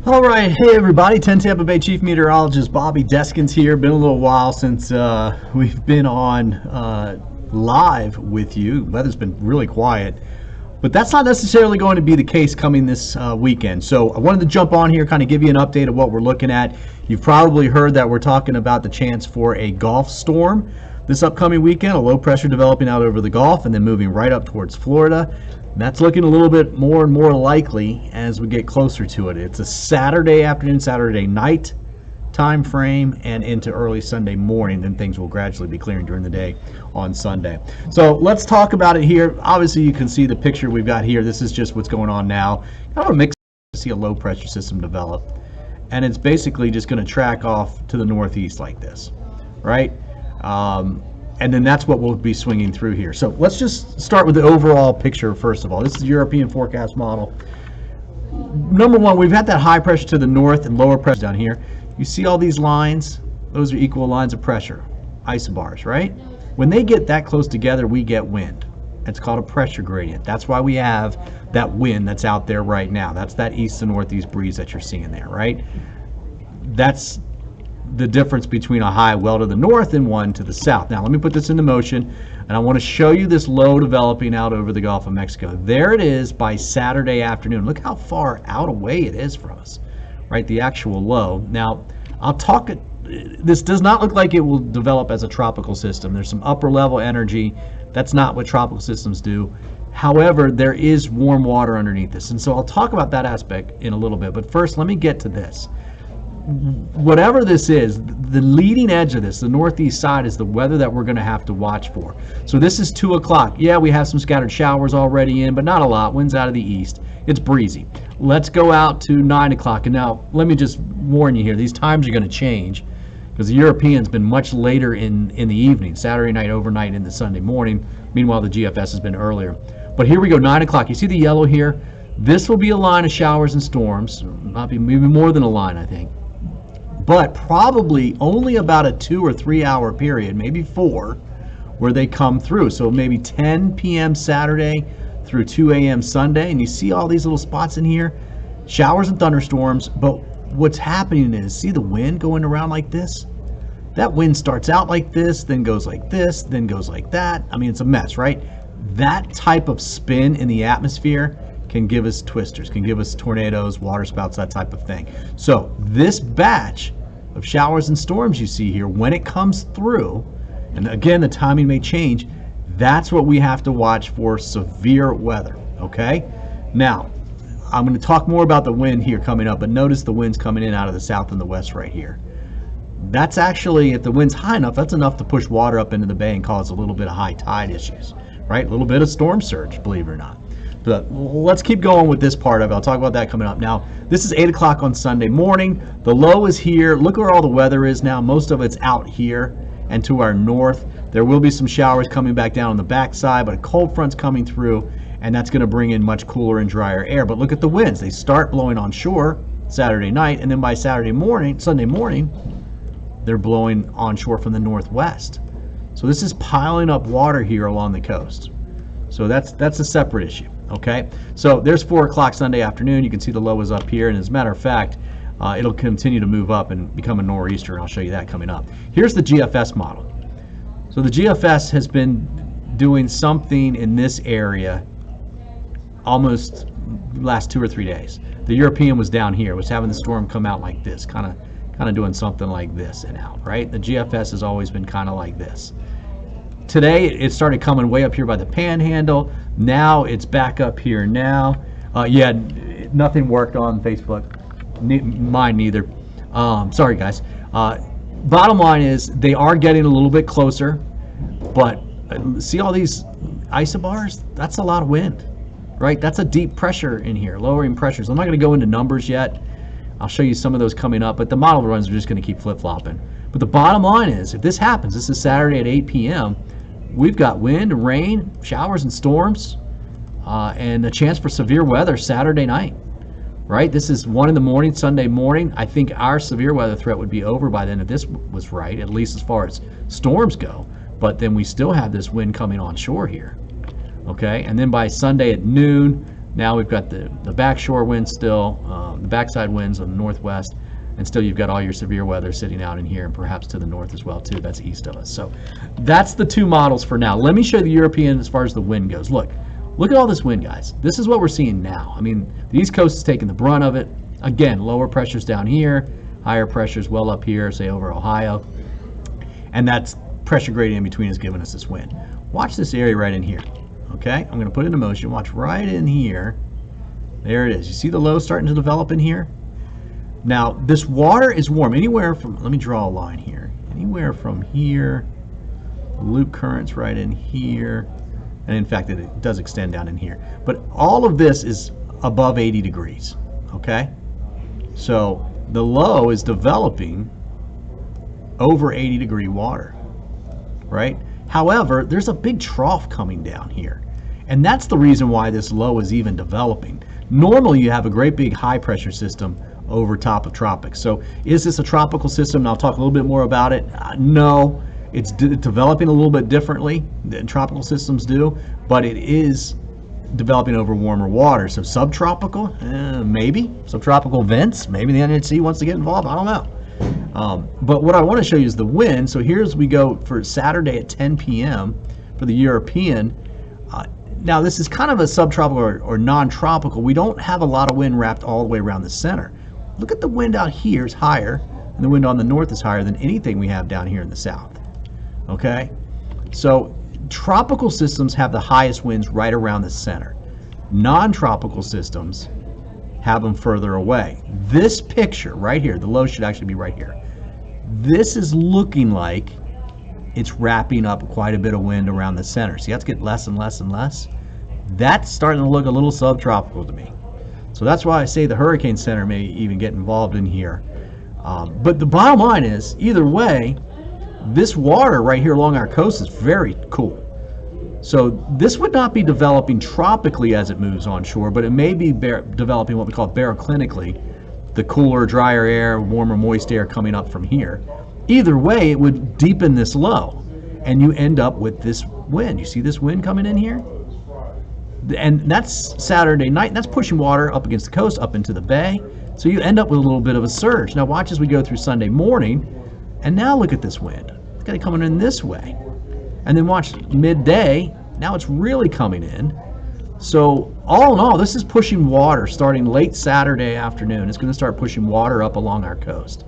All right, hey everybody, 10 Tampa Bay Chief Meteorologist Bobby Deskins here. Been a little while since we've been on live with you. Weather's been really quiet, but that's not necessarily going to be the case coming this weekend. So I wanted to jump on here, kind of give you an update of what we're looking at. You've probably heard that we're talking about the chance for a Gulf storm this upcoming weekend, a low pressure developing out over the Gulf and then moving right up towards Florida. That's looking a little bit more and more likely as we get closer to it. It's a Saturday afternoon, Saturday night time frame and into early Sunday morning. Then things will gradually be clearing during the day on Sunday. So let's talk about it here. Obviously, you can see the picture we've got here. This is just what's going on now. Kind of a mix. See a low pressure system develop, and it's basically just going to track off to the northeast like this, right? And then that's what we'll be swinging through here. So let's just start with the overall picture first of all. This is the European forecast model. Number one, we've had that high pressure to the north and lower pressure down here. You see all these lines? Those are equal lines of pressure, isobars, right? When they get that close together, we get wind. It's called a pressure gradient. That's why we have that wind that's out there right now. That's that east to northeast breeze that you're seeing there, right? That's the difference between a high well to the north and one to the south. Now let me put this into motion, and I want to show you this low developing out over the Gulf of Mexico. There it is by Saturday afternoon. Look how far out away it is from us, right? The actual low. Now I'll talk it. This does not look like it will develop as a tropical system. There's some upper level energy. That's not what tropical systems do. However, there is warm water underneath this, and so I'll talk about that aspect in a little bit. But first, let me get to this. Whatever this is, the leading edge of this, the northeast side, is the weather that we're going to have to watch for. So this is 2 o'clock. Yeah, we have some scattered showers already in, but not a lot. Winds out of the east. It's breezy. Let's go out to 9 o'clock. And now, let me just warn you here. These times are going to change because the European's been much later in the evening, Saturday night, overnight, into Sunday morning. Meanwhile, the GFS has been earlier. But here we go, 9 o'clock. You see the yellow here? This will be a line of showers and storms. Not be maybe more than a line, I think. But probably only about a 2 or 3 hour period, maybe 4, where they come through. So maybe 10 p.m. Saturday through 2 a.m. Sunday. And you see all these little spots in here, showers and thunderstorms. But what's happening is, see the wind going around like this? That wind starts out like this, then goes like this, then goes like that. I mean, it's a mess, right? That type of spin in the atmosphere can give us twisters, can give us tornadoes, water spouts, that type of thing. So this batch of showers and storms you see here, when it comes through, and again, the timing may change, that's what we have to watch for: severe weather, okay? Now, I'm going to talk more about the wind here coming up, but notice the wind's coming in out of the south and the west right here. That's actually, if the wind's high enough, that's enough to push water up into the bay and cause a little bit of high tide issues, right? A little bit of storm surge, believe it or not. But let's keep going with this part of it. I'll talk about that coming up. Now, this is 8 o'clock on Sunday morning. The low is here. Look where all the weather is now. Most of it's out here and to our north. There will be some showers coming back down on the backside, but a cold front's coming through, and that's going to bring in much cooler and drier air. But look at the winds. They start blowing onshore Saturday night, and then by Sunday morning, they're blowing onshore from the northwest. So this is piling up water here along the coast. So that's a separate issue. Okay, so there's 4 o'clock Sunday afternoon. You can see the low is up here, and as a matter of fact, it'll continue to move up and become a nor'easter, and I'll show you that coming up. Here's the GFS model. So the GFS has been doing something in this area almost last 2 or 3 days. The European was down here, was having the storm come out like this, kind of doing something like this and out, right? The GFS has always been kind of like this. Today, it started coming way up here by the panhandle. Now it's back up here now. Yeah, nothing worked on Facebook. Mine neither. Sorry, guys. Bottom line is, they are getting a little bit closer, but see all these isobars? That's a lot of wind, right? That's a deep pressure in here, lowering pressures. I'm not going to go into numbers yet. I'll show you some of those coming up, but the model runs are just going to keep flip-flopping. But the bottom line is, if this happens, this is Saturday at 8 p.m., we've got wind, rain, showers and storms, and a chance for severe weather Saturday night, right? This is 1 in the morning, Sunday morning. I think our severe weather threat would be over by then if this was right, at least as far as storms go. But then we still have this wind coming onshore here, okay? And then by Sunday at noon, Now we've got the backshore winds still, the backside winds on the northwest, and still you've got all your severe weather sitting out in here and perhaps to the north as well too. That's east of us. So that's the two models for now. Let me show the European as far as the wind goes. Look at all this wind, guys. This is what we're seeing now. I mean, the East Coast is taking the brunt of it. Again, lower pressures down here, higher pressures well up here, say over Ohio. And that's pressure gradient in between is giving us this wind. Watch this area right in here. Okay, I'm going to put it into motion. Watch right in here. There it is. You see the low starting to develop in here? Now, this water is warm anywhere from, let me draw a line here. Anywhere from here, the loop current's right in here. And in fact, it does extend down in here. But all of this is above 80 degrees, okay? So the low is developing over 80 degree water, right? However, there's a big trough coming down here. And that's the reason why this low is even developing. Normally you have a great big high pressure system over top of tropics. So is this a tropical system? And I'll talk a little bit more about it. No, it's developing a little bit differently than tropical systems do, but it is developing over warmer water. So subtropical, maybe. Subtropical vents, maybe the NHC wants to get involved, I don't know. But what I want to show you is the wind. So here's we go for Saturday at 10 p.m. for the European. Now this is kind of a subtropical or non-tropical. We don't have a lot of wind wrapped all the way around the center. Look at the wind out here is higher, and the wind on the north is higher than anything we have down here in the south. Okay, so tropical systems have the highest winds right around the center. Non-tropical systems have them further away. This picture right here, the low should actually be right here. This is looking like it's wrapping up quite a bit of wind around the center. See, that's getting less and less and less. That's starting to look a little subtropical to me. So that's why I say the Hurricane Center may even get involved in here. But the bottom line is, either way, this water right here along our coast is very cool. So this would not be developing tropically as it moves onshore, but it may be developing what we call baroclinically, the cooler, drier air, warmer, moist air coming up from here. Either way, it would deepen this low, and you end up with this wind. You see this wind coming in here? And that's Saturday night. That's pushing water up against the coast, up into the bay. So you end up with a little bit of a surge. Now watch as we go through Sunday morning, and now look at this wind. It's got it coming in this way. And then watch midday, now it's really coming in. So all in all, this is pushing water starting late Saturday afternoon. It's going to start pushing water up along our coast.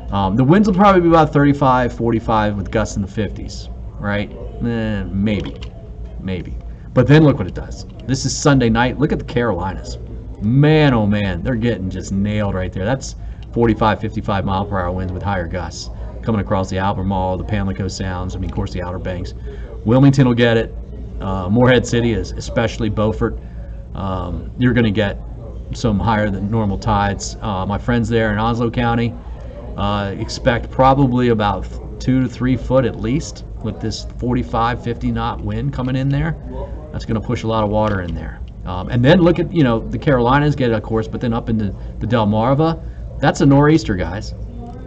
The winds will probably be about 35, 45 with gusts in the 50s, right? Maybe. But then look what it does. This is Sunday night. Look at the Carolinas. Man, oh man, they're getting just nailed right there. That's 45, 55 mile per hour winds with higher gusts coming across the Albemarle, the Pamlico Sounds, I mean, of course, the Outer Banks. Wilmington will get it. Morehead City, especially Beaufort. You're going to get some higher than normal tides. My friends there in Oslo County expect probably about 2 to 3 foot at least with this 45, 50 knot wind coming in there. That's going to push a lot of water in there. And then look at, the Carolinas get it, of course, but then up into the Delmarva, that's a nor'easter, guys.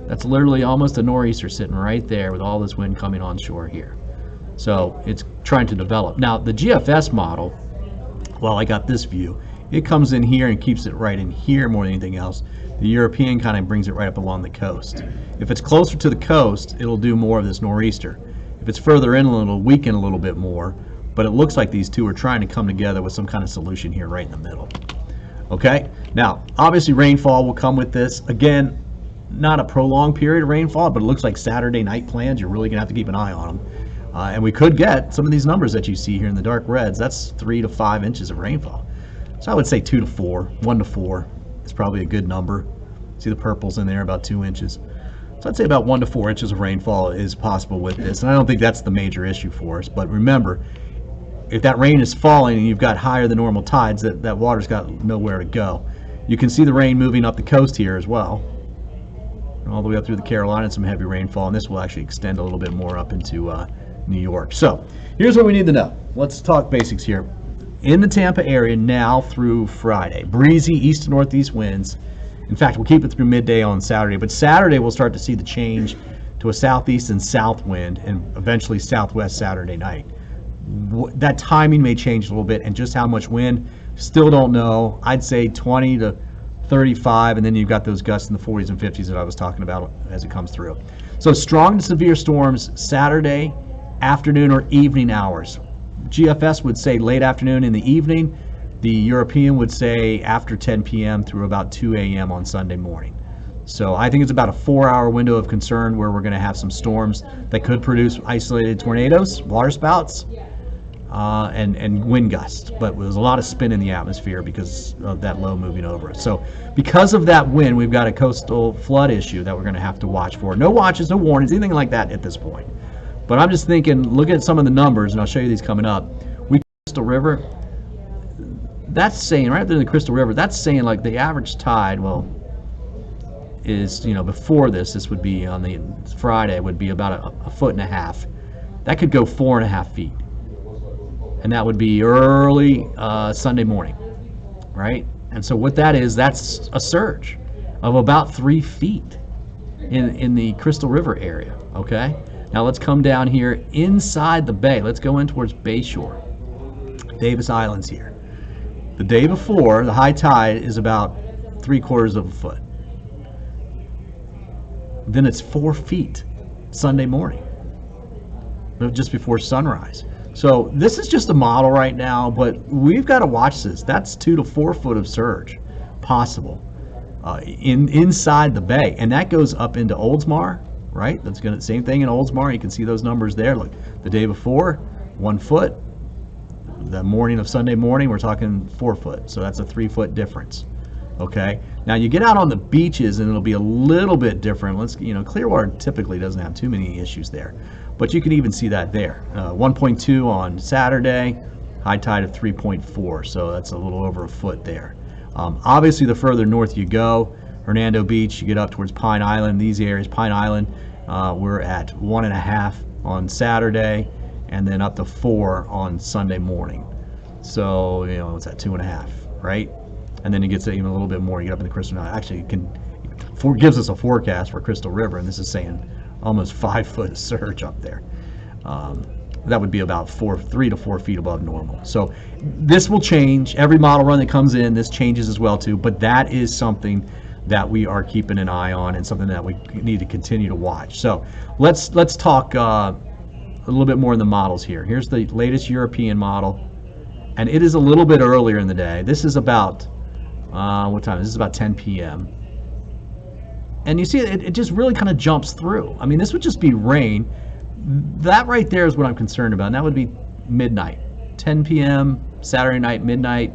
That's literally almost a nor'easter sitting right there with all this wind coming onshore here. So it's trying to develop. Now, the GFS model, well, I got this view. It comes in here and keeps it right in here more than anything else. The European kind of brings it right up along the coast. If it's closer to the coast, it'll do more of this nor'easter. If it's further inland, it'll weaken a little bit more. But it looks like these two are trying to come together with some kind of solution here right in the middle. Okay, now obviously rainfall will come with this. Again, not a prolonged period of rainfall, but it looks like Saturday night plans, you're really gonna have to keep an eye on them. And we could get some of these numbers that you see here in the dark reds. That's 3 to 5 inches of rainfall. So I would say 2 to 4, 1 to 4 is probably a good number. See the purples in there, about 2 inches. So I'd say about 1 to 4 inches of rainfall is possible with this. And I don't think that's the major issue for us. But remember, if that rain is falling and you've got higher than normal tides, that water's got nowhere to go. You can see the rain moving up the coast here as well, all the way up through the Carolinas, some heavy rainfall, and this will actually extend a little bit more up into New York. So here's what we need to know. Let's talk basics here. In the Tampa area now through Friday, breezy east to northeast winds. In fact, we'll keep it through midday on Saturday, but Saturday we'll start to see the change to a southeast and south wind and eventually southwest Saturday night. that timing may change a little bit, and just how much wind, still don't know. I'd say 20 to 35, and then you've got those gusts in the 40s and 50s that I was talking about as it comes through. So strong to severe storms Saturday afternoon or evening hours. GFS would say late afternoon in the evening. The European would say after 10 p.m. through about 2 a.m. on Sunday morning. So I think it's about a 4-hour window of concern where we're going to have some storms that could produce isolated tornadoes, water spouts, and wind gusts. But there's a lot of spin in the atmosphere because of that low moving over us. So because of that wind, we've got a coastal flood issue that we're going to have to watch for. No watches, no warnings, anything like that at this point. But I'm just thinking, look at some of the numbers, and I'll show you these coming up. Crystal River, that's saying, right there in the Crystal River, that's saying like the average tide, well, is, you know, before this would be on the Friday, would be about a foot and a half. That could go 4.5 feet. And that would be early Sunday morning, right? And so what that is, that's a surge of about 3 feet in the Crystal River area, okay? Now let's come down here inside the bay. Let's go in towards Bayshore. Davis Islands here. The day before, the high tide is about 3/4 of a foot. Then it's 4 feet Sunday morning, just before sunrise. So this is just a model right now, but we've got to watch this. That's 2 to 4 foot of surge possible inside the bay, and that goes up into Oldsmar, right? That's gonna same thing in Oldsmar. You can see those numbers there. Look, the day before, 1 foot. The morning of Sunday morning, we're talking 4 foot. So that's a 3 foot difference. Okay. Now you get out on the beaches and it'll be a little bit different. Let's, you know, Clearwater typically doesn't have too many issues there, but you can even see that there. 1.2 on Saturday, high tide of 3.4. So that's a little over a foot there. Obviously, the further north you go, Hernando Beach, you get up towards Pine Island. These areas, Pine Island, we're at 1.5 on Saturday, and then up to 4 on Sunday morning. So, you know, what's that, 2.5, right? And then it gets even a little bit more. You get up in the Crystal. Actually, it gives us a forecast for Crystal River, and this is saying almost 5 foot surge up there. That would be about 3 to 4 feet above normal. So this will change. Every model run that comes in, this changes as well too. But that is something that we are keeping an eye on, and something that we need to continue to watch. So let's talk a little bit more in the models here. Here's the latest European model, and it is a little bit earlier in the day. This is about what time? This is about 10 p.m. And you see it just really kind of jumps through. I mean, this would just be rain. That right there is what I'm concerned about, and that would be midnight. 10 p.m. Saturday night, midnight.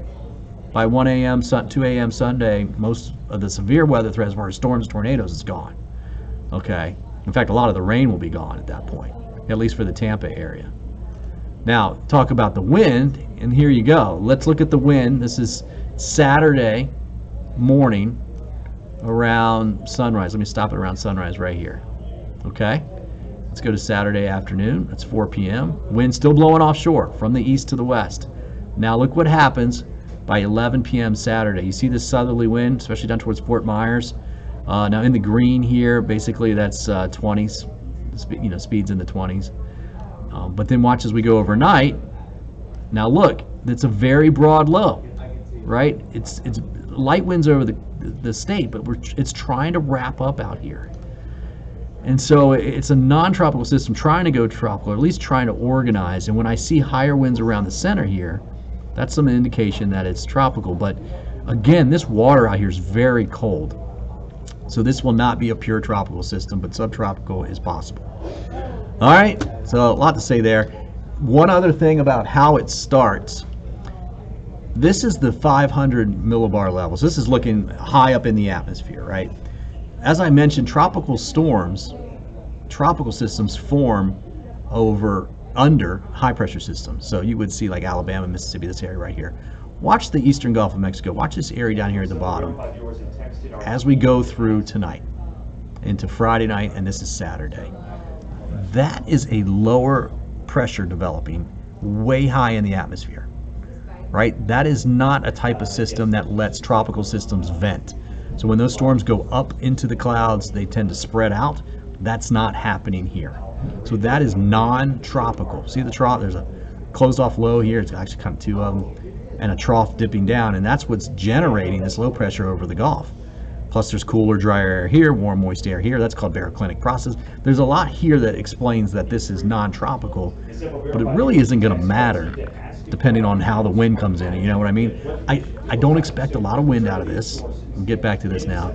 By 1 a.m., 2 a.m. Sunday, most of the severe weather threats, as far as storms, tornadoes, is gone. Okay. In fact, a lot of the rain will be gone at that point, at least for the Tampa area. Now, talk about the wind, and here you go. Let's look at the wind. This is Saturday morning around sunrise. Let me stop it around sunrise right here. Okay. Let's go to Saturday afternoon. That's 4 p.m. Wind still blowing offshore from the east to the west. Now look what happens by 11 p.m. Saturday. You see this southerly wind, especially down towards Fort Myers. Now in the green here, basically that's 20s, you know, speeds in the 20s. But then watch as we go overnight. Now look, it's a very broad low, right? It's light winds over the state, but it's trying to wrap up out here. And so it's a non-tropical system trying to go tropical, or at least trying to organize. And when I see higher winds around the center here, that's some indication that it's tropical. But again, this water out here is very cold. So this will not be a pure tropical system, but subtropical is possible. All right, so a lot to say there. One other thing about how it starts. This is the 500 millibar levels. This is looking high up in the atmosphere, right? As I mentioned, tropical storms, tropical systems form under high pressure systems. So you would see like Alabama, Mississippi, this area right here. Watch the eastern Gulf of Mexico. Watch this area down here at the bottom as we go through tonight into Friday night, and this is Saturday. That is a lower pressure developing way high in the atmosphere, right? That is not a type of system that lets tropical systems vent. So when those storms go up into the clouds, they tend to spread out. That's not happening here. So that is non-tropical. See the there's a closed off low here. It's actually kind of two of them, and a trough dipping down, and that's what's generating this low pressure over the Gulf. Plus there's cooler, drier air here, warm, moist air here. That's called baroclinic process. There's a lot here that explains that this is non-tropical, but it really isn't going to matter depending on how the wind comes in. You know what I mean? I don't expect a lot of wind out of this. We'll get back to this now.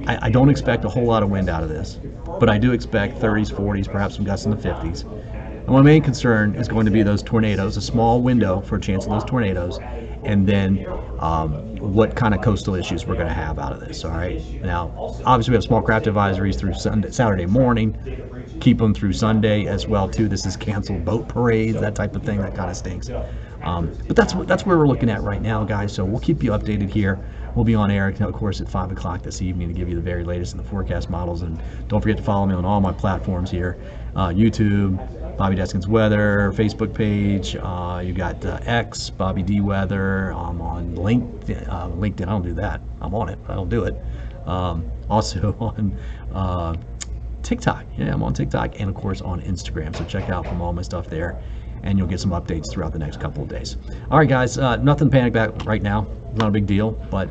I don't expect a whole lot of wind out of this, but I do expect 30s, 40s, perhaps some gusts in the 50s. And my main concern is going to be those tornadoes, a small window for a chance of those tornadoes, and then what kind of coastal issues we're going to have out of this. All right. Now, obviously, we have small craft advisories through Saturday morning. Keep them through Sunday as well too. This is canceled boat parades, that type of thing. That kind of stinks. But that's where we're looking at right now, guys. So we'll keep you updated here. We'll be on air, of course, at 5 o'clock this evening to give you the very latest in the forecast models. And don't forget to follow me on all my platforms here: YouTube, Bobby Deskin's Weather, Facebook page. You got X, Bobby D Weather. I'm on LinkedIn. LinkedIn, I don't do that. I'm on it, but I don't do it. Also on TikTok. Yeah, I'm on TikTok, and of course on Instagram. So check out from all my stuff there, and you'll get some updates throughout the next couple of days. All right, guys, nothing to panic about right now. Not a big deal, but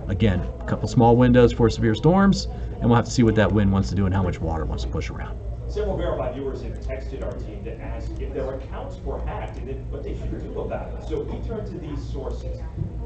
again, a couple small windows for severe storms, and we'll have to see what that wind wants to do and how much water wants to push around. Several verified viewers have texted our team to ask if their accounts were hacked and what they should do about it. So we turn to these sources.